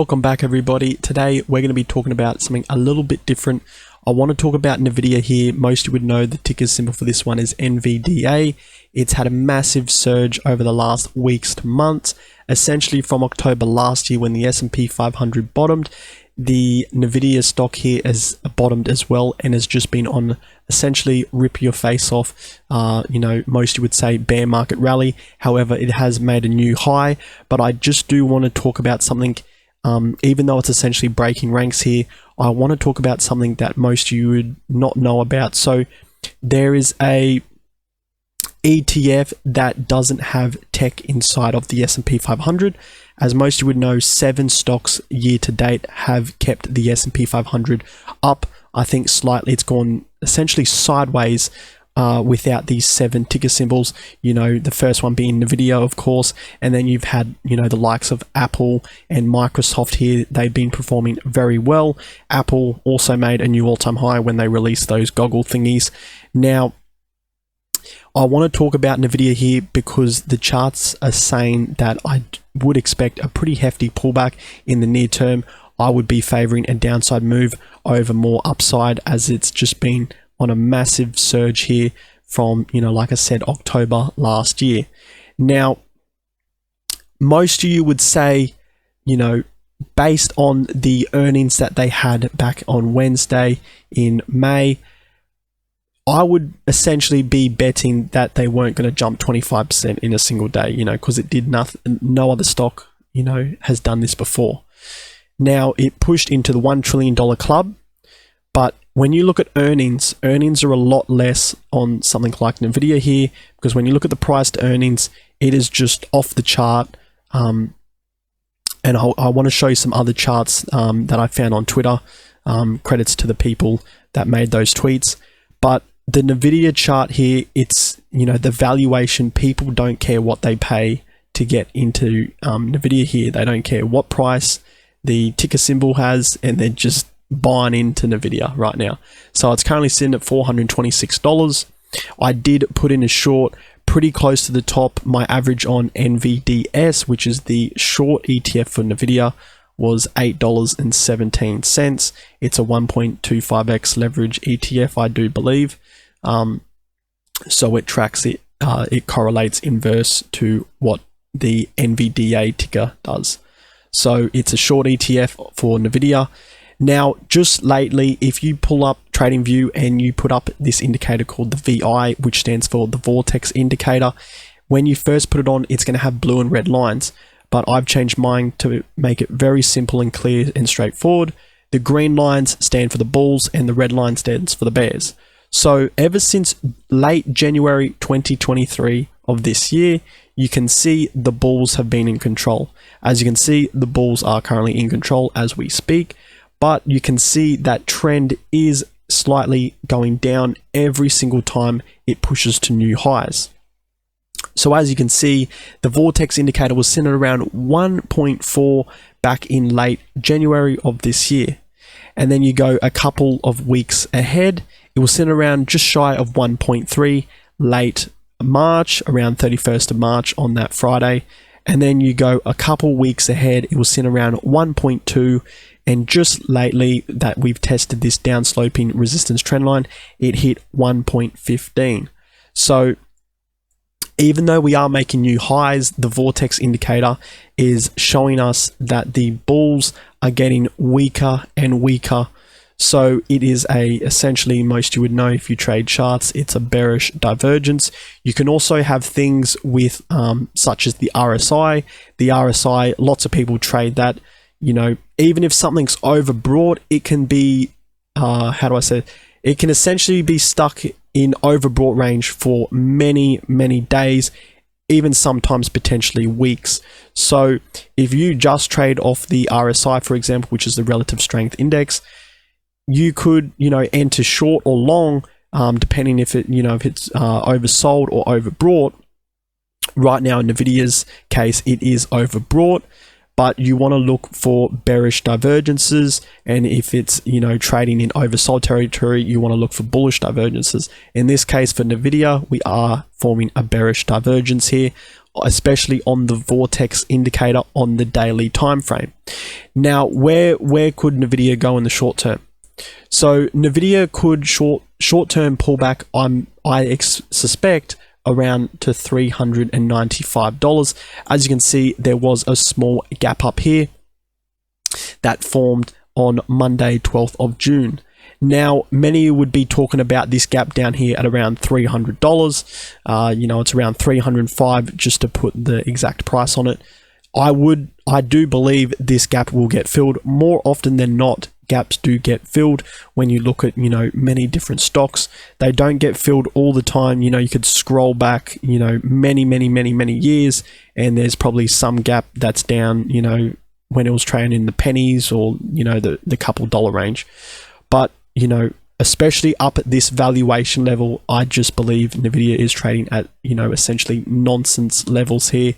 Welcome back everybody. Today we're going to be talking about something a little bit different. I want to talk about NVIDIA here. Most of you would know the ticker symbol for this one is NVDA. It's had a massive surge over the last weeks to months. Essentially from October last year when the S&P 500 bottomed, the NVIDIA stock here has bottomed as well and has just been on essentially rip your face off. Most you would say bear market rally. However, it has made a new high, but I just do want to talk about something. Even though it's essentially breaking ranks here, I want to talk about something that most of you would not know about. So there is a ETF that doesn't have tech inside of the S&P 500. As most of you would know, 7 stocks year to date have kept the S&P 500 up. I think slightly it's gone essentially sideways without these 7 ticker symbols. The first one being NVIDIA, of course, and then you've had the likes of Apple and Microsoft here. They've been performing very well. Apple also made a new all-time high when they released those goggle thingies. Now I want to talk about NVIDIA here because the charts are saying that I would expect a pretty hefty pullback in the near term. I would be favoring a downside move over more upside, as it's just been on a massive surge here from, like I said, October last year. Now, most of you would say, based on the earnings that they had back on Wednesday in May, I would essentially be betting that they weren't going to jump 25% in a single day, because it did nothing. No other stock, has done this before. Now, it pushed into the $1 trillion club, but when you look at earnings are a lot less on something like NVIDIA here, because when you look at the price to earnings, it is just off the chart. And I want to show you some other charts that I found on Twitter. Credits to the people that made those tweets. But the NVIDIA chart here, it's, the valuation, people don't care what they pay to get into NVIDIA here. They don't care what price the ticker symbol has, and they're just buying into NVIDIA right now. So it's currently sitting at $426. I did put in a short pretty close to the top. My average on NVDS, which is the short ETF for NVIDIA, was $8.17. It's a 1.25x leverage ETF, I do believe. So it tracks it, it correlates inverse to what the NVDA ticker does. So it's a short ETF for NVIDIA. Now, just lately, if you pull up TradingView and you put up this indicator called the VI, which stands for the Vortex indicator, when you first put it on, it's going to have blue and red lines. But I've changed mine to make it very simple and clear and straightforward. The green lines stand for the bulls and the red line stands for the bears. So ever since late January 2023 of this year, you can see the bulls have been in control. As you can see, the bulls are currently in control as we speak. But you can see that trend is slightly going down every single time it pushes to new highs. So as you can see, the Vortex indicator was sitting around 1.4 back in late January of this year. And then you go a couple of weeks ahead, it was sitting around just shy of 1.3 late March, around 31st of March on that Friday. And then you go a couple weeks ahead, it was sitting around 1.2. And just lately that we've tested this downsloping resistance trend line, it hit 1.15. So even though we are making new highs, the Vortex indicator is showing us that the bulls are getting weaker and weaker. So it is essentially, most you would know if you trade charts, it's a bearish divergence. You can also have things with such as the RSI. The RSI, lots of people trade that. Even if something's overbought, it can be, it can essentially be stuck in overbought range for many, many days, even sometimes potentially weeks. So if you just trade off the RSI, for example, which is the relative strength index, you could, enter short or long, depending if it's oversold or overbought. Right now in NVIDIA's case, it is overbought. But you want to look for bearish divergences, and if it's trading in oversold territory, you want to look for bullish divergences. In this case for NVIDIA, we are forming a bearish divergence here. especially on the vortex indicator on the daily time frame. Now, where could NVIDIA go in the short term? So NVIDIA could short-term pullback, I suspect, around to $395. As you can see, there was a small gap up here that formed on Monday, 12th of June. Now, many would be talking about this gap down here at around $300. It's around $305 just to put the exact price on it. I do believe this gap will get filled more often than not. Gaps do get filled when you look at, many different stocks. They don't get filled all the time. You could scroll back, many years, and there's probably some gap that's down, when it was trading in the pennies or, the couple dollar range. But, especially up at this valuation level, I just believe NVIDIA is trading at, essentially nonsense levels here.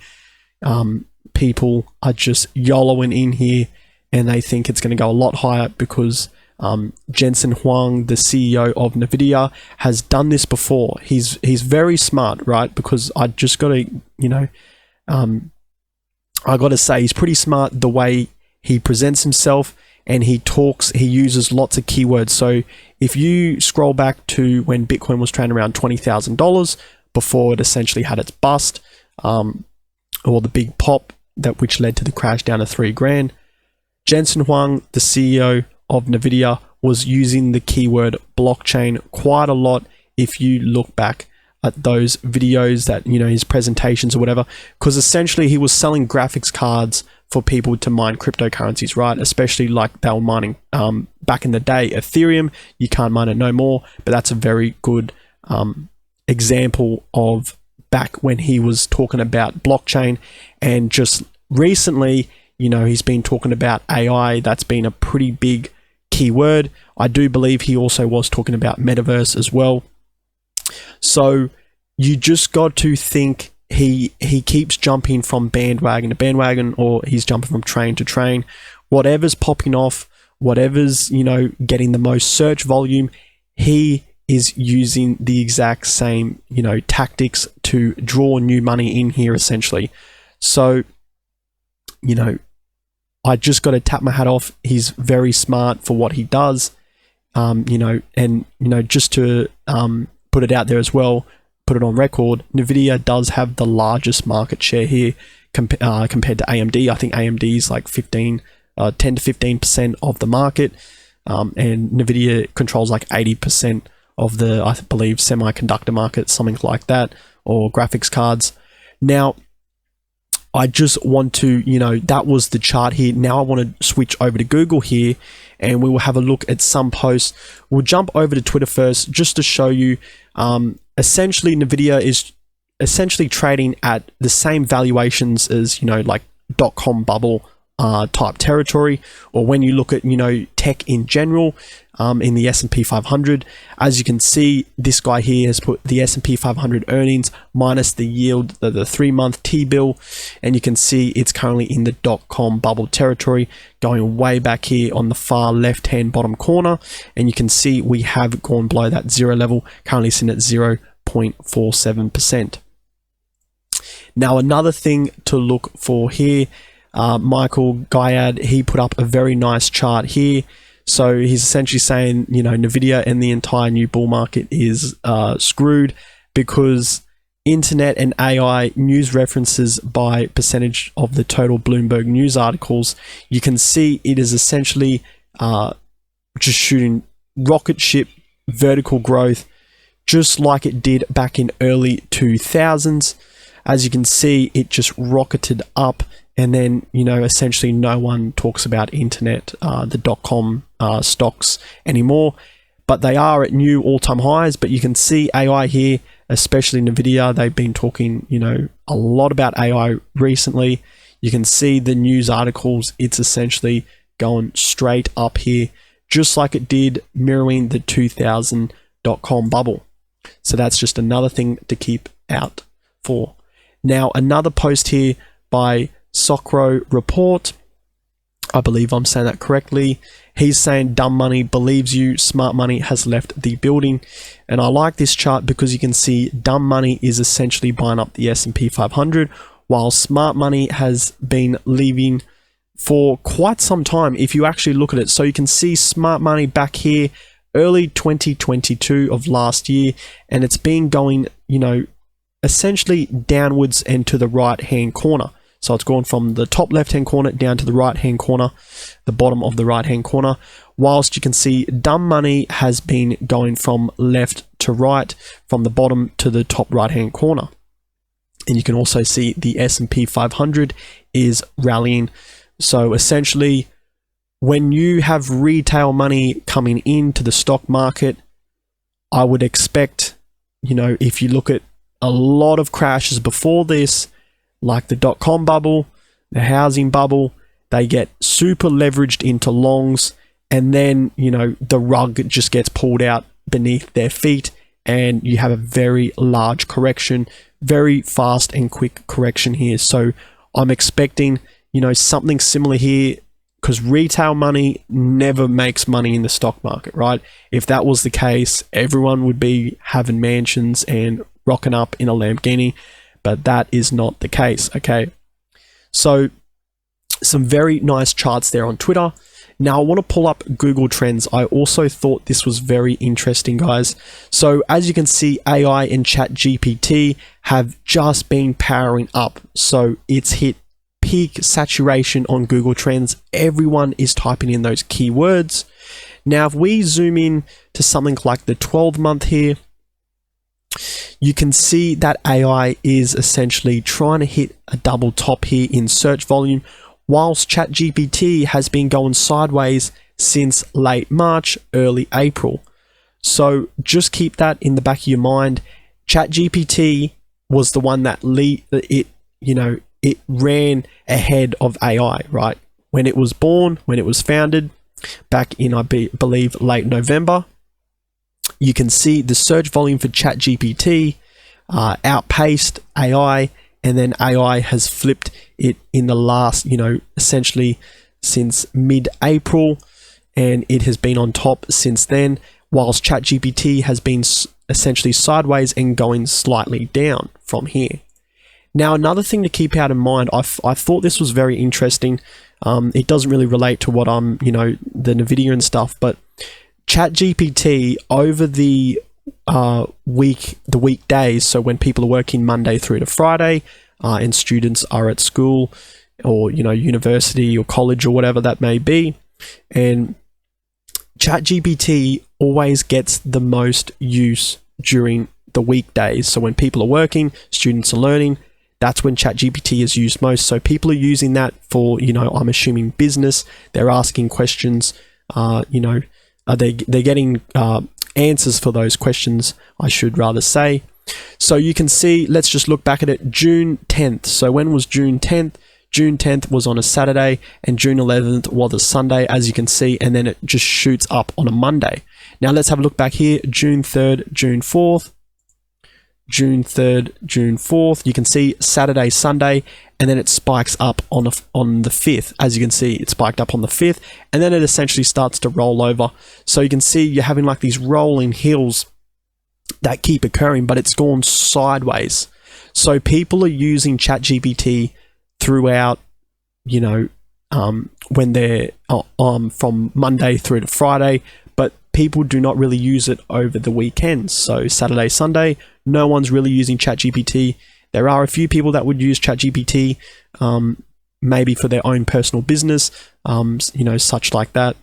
People are just YOLOing in here, and they think it's going to go a lot higher because Jensen Huang, the CEO of NVIDIA, has done this before. He's very smart, right? Because I just got to, I got to say, he's pretty smart the way he presents himself, and he uses lots of keywords. So if you scroll back to when Bitcoin was trading around $20,000 before it essentially had its bust, or the big pop which led to the crash down to $3,000, Jensen Huang, the CEO of NVIDIA, was using the keyword blockchain quite a lot if you look back at those videos that, his presentations or whatever, because essentially he was selling graphics cards for people to mine cryptocurrencies, right? Especially like they were mining back in the day Ethereum. You can't mine it no more, but that's a very good example of back when he was talking about blockchain. And just recently, he's been talking about AI. That's been a pretty big keyword. I do believe he also was talking about metaverse as well. So you just got to think he keeps jumping from bandwagon to bandwagon, or he's jumping from train to train. Whatever's popping off, whatever's, getting the most search volume, he is using the exact same, tactics to draw new money in here, essentially. So, I just got to tap my hat off. He's very smart for what he does, just to put it out there as well, put it on record, NVIDIA does have the largest market share here compared to AMD. I think AMD is like 10 to 15% of the market, and NVIDIA controls like 80% of the, I believe, semiconductor market, something like that, or graphics cards. Now, I just want to, that was the chart here. Now I want to switch over to Google here, and we will have a look at some posts. We'll jump over to Twitter first, just to show you, essentially NVIDIA is essentially trading at the same valuations as, like .com bubble type territory, or when you look at, tech in general, in the S&P 500. As you can see, this guy here has put the S&P 500 earnings minus the yield, the 3-month T-bill, and you can see it's currently in the .com bubble territory, going way back here on the far left-hand bottom corner, and you can see we have gone below that zero level, currently sitting at 0.47%. Now, another thing to look for here, 𝗕𝗘𝗪𝗔𝗥𝗦, he put up a very nice chart here. So he's essentially saying, NVIDIA and the entire new bull market is screwed because internet and AI news references by percentage of the total Bloomberg news articles, you can see it is essentially just shooting rocket ship vertical growth, just like it did back in early 2000s. As you can see, it just rocketed up, and then, essentially no one talks about internet, the .com stocks anymore, but they are at new all-time highs. But you can see AI here, especially NVIDIA, they've been talking, a lot about AI recently. You can see the news articles, it's essentially going straight up here, just like it did, mirroring the 2000 .com bubble. So that's just another thing to keep out for. Now, another post here by 𝗕𝗘𝗪𝗔𝗥𝗘, I believe I'm saying that correctly. He's saying dumb money believes you, smart money has left the building. And I like this chart because you can see dumb money is essentially buying up the S&P 500, while smart money has been leaving for quite some time if you actually look at it. So you can see smart money back here early 2022 of last year, and it's been going, you know, essentially downwards and to the right hand corner. So it's gone from the top left hand corner down to the right hand corner, the bottom of the right hand corner, whilst you can see dumb money has been going from left to right, from the bottom to the top right hand corner. And you can also see the S&P 500 is rallying. So essentially, when you have retail money coming into the stock market, I would expect, you know, if you look at a lot of crashes before this, like the dot-com bubble, the housing bubble, they get super leveraged into longs, and then, you know, the rug just gets pulled out beneath their feet, and you have a very large correction, very fast and quick correction here. So I'm expecting, you know, something similar here, because retail money never makes money in the stock market, right? If that was the case, everyone would be having mansions and rocking up in a Lamborghini, but that is not the case, okay? So some very nice charts there on Twitter. Now I want to pull up Google Trends. I also thought this was very interesting, guys. So as you can see, AI and ChatGPT have just been powering up. So it's hit peak saturation on Google Trends. Everyone is typing in those keywords. Now, if we zoom in to something like the 12-month here, you can see that AI is essentially trying to hit a double top here in search volume, whilst ChatGPT has been going sideways since late March, early April. So just keep that in the back of your mind. ChatGPT was the one that it ran ahead of AI, right? When it was born, when it was founded, back in, I believe, late November, you can see the search volume for ChatGPT outpaced AI, and then AI has flipped it in the last, you know, essentially since mid-April, and it has been on top since then, whilst ChatGPT has been essentially sideways and going slightly down from here. Now, another thing to keep out in mind, I thought this was very interesting. It doesn't really relate to what I'm, you know, the NVIDIA and stuff, but ChatGPT over the weekdays, so when people are working Monday through to Friday, and students are at school or, you know, university or college or whatever that may be, and ChatGPT always gets the most use during the weekdays. So when people are working, students are learning, that's when ChatGPT is used most. So people are using that for, you know, I'm assuming business. They're asking questions, you know, they're getting answers for those questions, I should rather say. So you can see, let's just look back at it, June 10th. So when was June 10th? June 10th was on a Saturday, and June 11th was a Sunday, as you can see, and then it just shoots up on a Monday. Now let's have a look back here, June 3rd, June 4th, June 3rd, June 4th. You can see Saturday, Sunday, and then it spikes up on the 5th. As you can see, it spiked up on the 5th, and then it essentially starts to roll over. So you can see you're having like these rolling hills that keep occurring, but it's gone sideways. So people are using ChatGPT throughout, you know, when they're from Monday through to Friday, but people do not really use it over the weekends. So Saturday, Sunday, no one's really using ChatGPT. There are a few people that would use ChatGPT, maybe for their own personal business, you know, such like that.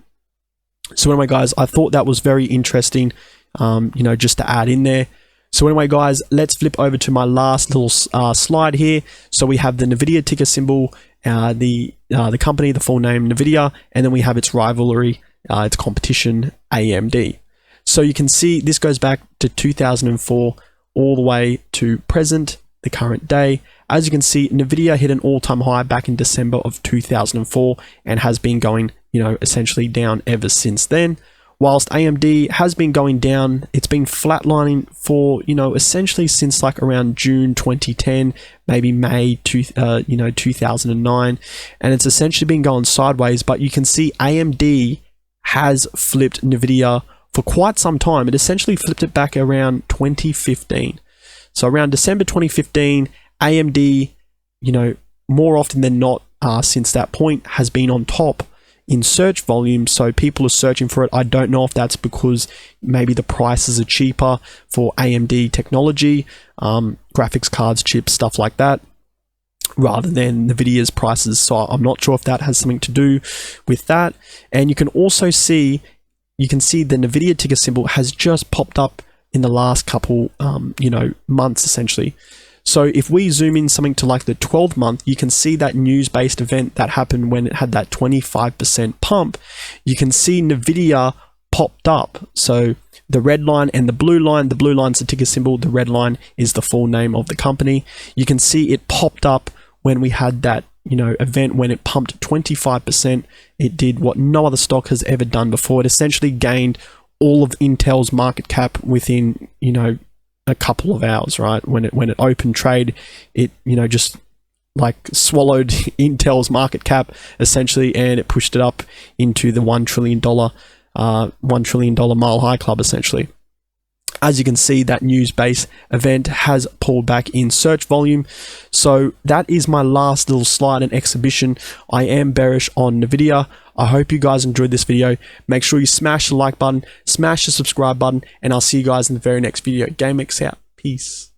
So anyway, guys, I thought that was very interesting, you know, just to add in there. So anyway, guys, let's flip over to my last little slide here. So we have the NVIDIA ticker symbol, the company, the full name NVIDIA, and then we have its rivalry, its competition, AMD. So you can see this goes back to 2004 all the way to present, the current day. As you can see, NVIDIA hit an all-time high back in December of 2004 and has been going, you know, essentially down ever since then. Whilst AMD has been going down, it's been flatlining for, you know, essentially since like around June 2010, maybe May 2009, and it's essentially been going sideways. But you can see AMD has flipped NVIDIA for quite some time. It essentially flipped it back around 2015. So around December 2015, AMD more often than not, since that point, has been on top in search volume. So people are searching for it. I don't know if that's because maybe the prices are cheaper for AMD technology, graphics cards, chips, stuff like that, rather than NVIDIA's prices. So I'm not sure if that has something to do with that. And you can also see, the NVIDIA ticker symbol has just popped up in the last couple, months essentially. So if we zoom in something to like the 12th month, you can see that news-based event that happened when it had that 25% pump. You can see NVIDIA popped up. So the red line and the blue line's the ticker symbol. The red line is the full name of the company. You can see it popped up when we had that, event when it pumped 25%. It did what no other stock has ever done before. It essentially gained all of Intel's market cap within, a couple of hours, right? When it opened trade, it just like swallowed Intel's market cap essentially, and it pushed it up into the $1 trillion mile high club essentially. As you can see, that news-based event has pulled back in search volume. So that is my last little slide and exhibition. I am bearish on NVIDIA. I hope you guys enjoyed this video. Make sure you smash the like button, smash the subscribe button, and I'll see you guys in the very next video. 𝗕𝗪𝗪𝗧𝗧 out. Peace.